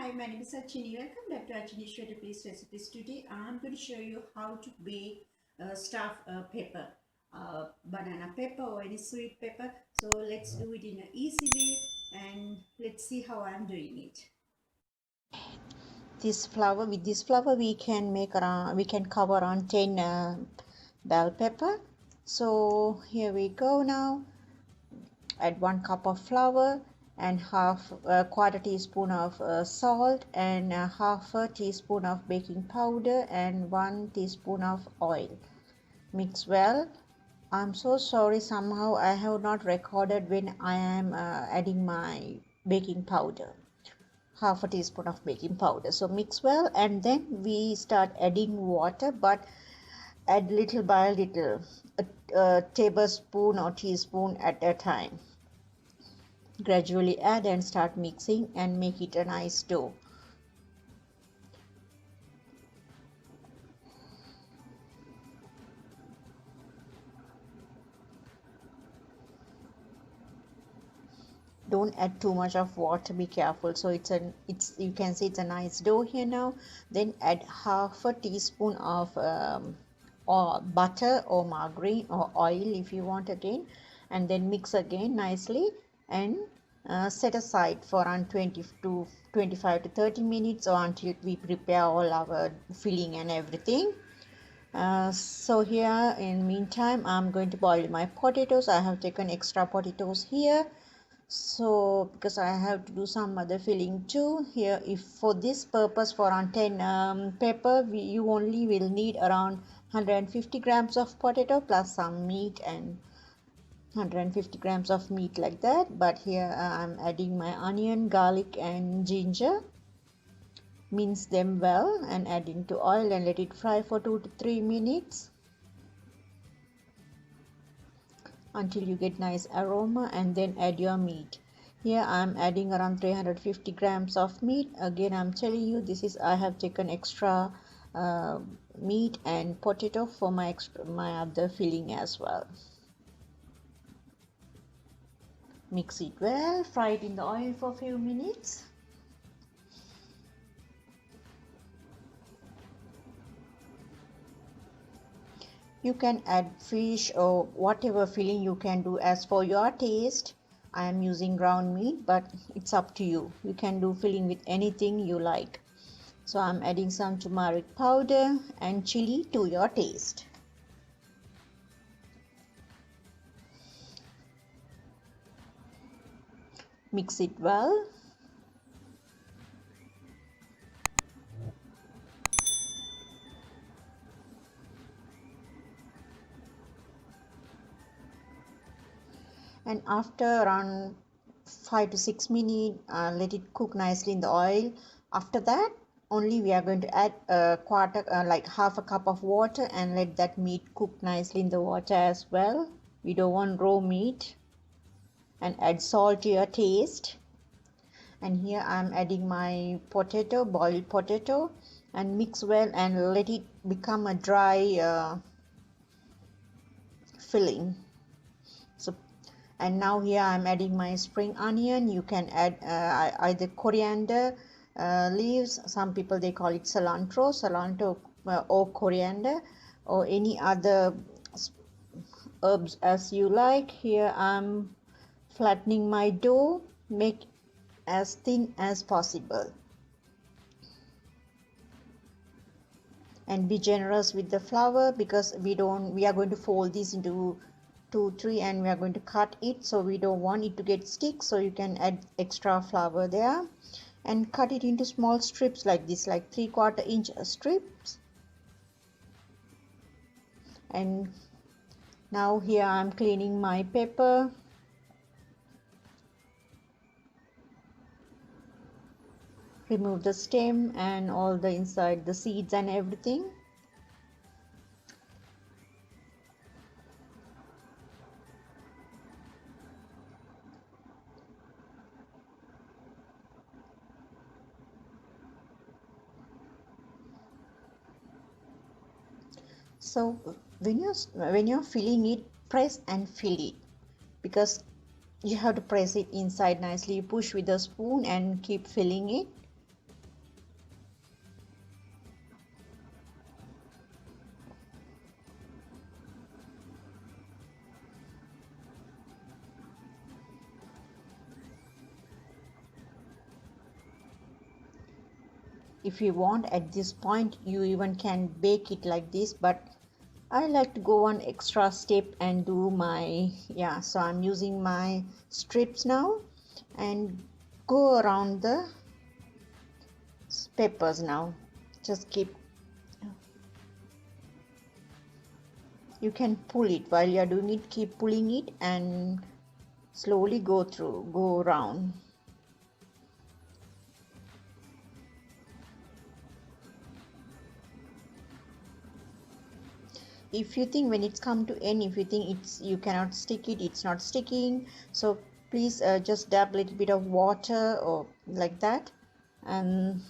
Hi, my name is Achini. Welcome back to Achini Please Recipes. Today I'm going to show you how to bake stuffed pepper, banana pepper or any sweet pepper. So let's do it in an easy way and let's see how I'm doing it. This flour, with this flour we can make around, we can cover around 10 bell pepper. So here we go. Now add 1 cup of flour and half a quarter teaspoon of salt and half a teaspoon of baking powder and 1 teaspoon of oil. Mix well. I'm so sorry, somehow I have not recorded when I am adding my baking powder. Half a teaspoon of baking powder. So mix well, and then we start adding water, but add little by little, a tablespoon or teaspoon at a time. Gradually add and start mixing and make it a nice dough. Don't add too much of water, be careful. So it's you can see it's a nice dough here now. Then add half a teaspoon of or butter or margarine or oil if you want again, and then mix again nicely and set aside for around 20 to 25 to 30 minutes or until we prepare all our filling and everything. So here in meantime I'm going to boil my potatoes. I have taken extra potatoes here, so because I have to do some other filling too here. If for this purpose, for around 10 pepper, you only will need around 150 grams of potato plus some meat and 150 grams of meat like that. But here I'm adding my onion, garlic and ginger. Mince them well and add into oil and let it fry for 2 to 3 minutes until you get nice aroma, and then add your meat. Here I'm adding around 350 grams of meat. Again, I'm telling you, this is, I have taken extra meat and potato for my other filling as well. Mix it well, fry it in the oil for a few minutes. You can add fish or whatever filling you can do as for your taste. I am using ground meat, but it's up to you. You can do filling with anything you like. So I'm adding some turmeric powder and chili to your taste. Mix it well. And after around 5 to 6 minutes, let it cook nicely in the oil. After that, only we are going to add a quarter, like half a cup of water, and let that meat cook nicely in the water as well. We don't want raw meat. And add salt to your taste. And here I'm adding my potato, boiled potato, and mix well and let it become a dry filling. So, and now here I'm adding my spring onion. You can add either coriander leaves, some people they call it cilantro or coriander, or any other herbs as you like. Here I'm flattening my dough, make as thin as possible, and be generous with the flour because we are going to fold this into 2-3 and we are going to cut it, so we don't want it to get stick. So you can add extra flour there and cut it into small strips like this, like 3/4 inch strips. And now here I'm cleaning my pepper. Remove the stem and all the inside, the seeds and everything. So when you're filling it, press and fill it, because you have to press it inside nicely. You push with a spoon and keep filling it. if you want at this point you even can bake it like this, but I like to go one extra step and do my, yeah, so I'm using my strips now and go around the peppers now. Just keep, you can pull it while you're doing it, keep pulling it and slowly go around. If you think when it's come to end, if you think you cannot stick it, it's not sticking, so please just dab a little bit of water or like that, and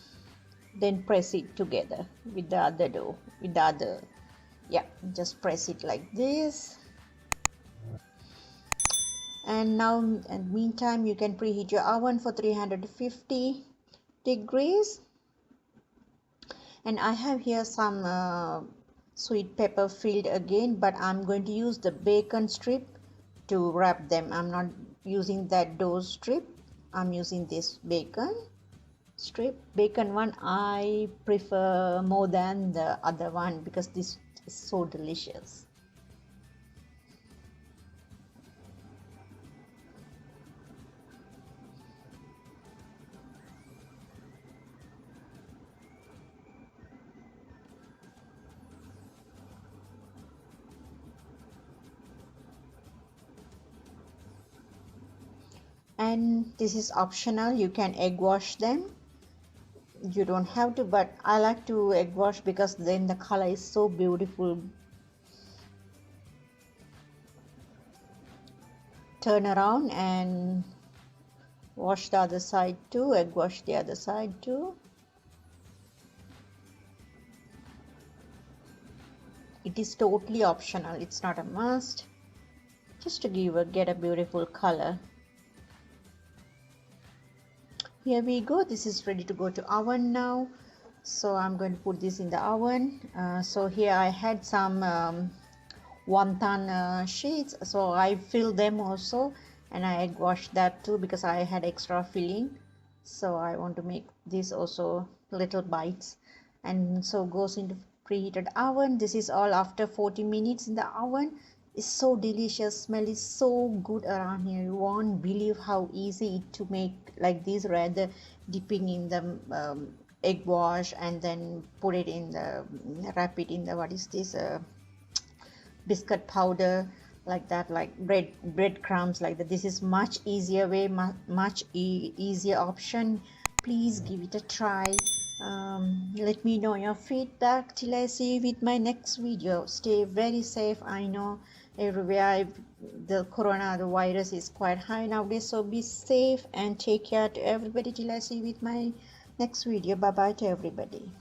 then press it together with the other dough, with the other, yeah, just press it like this. And now in meantime you can preheat your oven for 350 degrees. And I have here some sweet pepper filled again, but I'm going to use the bacon strip to wrap them. I'm not using that dough strip, I'm using this bacon strip. Bacon one I prefer more than the other one because this is so delicious. And this is optional, you can egg wash them, you don't have to, but I like to egg wash because then the color is so beautiful. Turn around and wash the other side too, egg wash the other side too. It is totally optional, it's not a must, just to get a beautiful color. Here we go, this is ready to go to oven now, so I'm going to put this in the oven. So here I had some wonton sheets, so I filled them also, and I egg washed that too because I had extra filling, so I want to make this also little bites, and so goes into preheated oven. This is all after 40 minutes in the oven. It's so delicious, smell is so good around here, you won't believe how easy it to make like this, rather dipping in the egg wash and then put it in the, wrap it in the, what is this, biscuit powder, like that, like breadcrumbs like that. This is much easier way, much easier option. Please give it a try. Let me know your feedback till I see you with my next video. Stay very safe. I know everywhere the corona, the virus is quite high nowadays, so be safe and take care to everybody till I see you with my next video. Bye bye to everybody.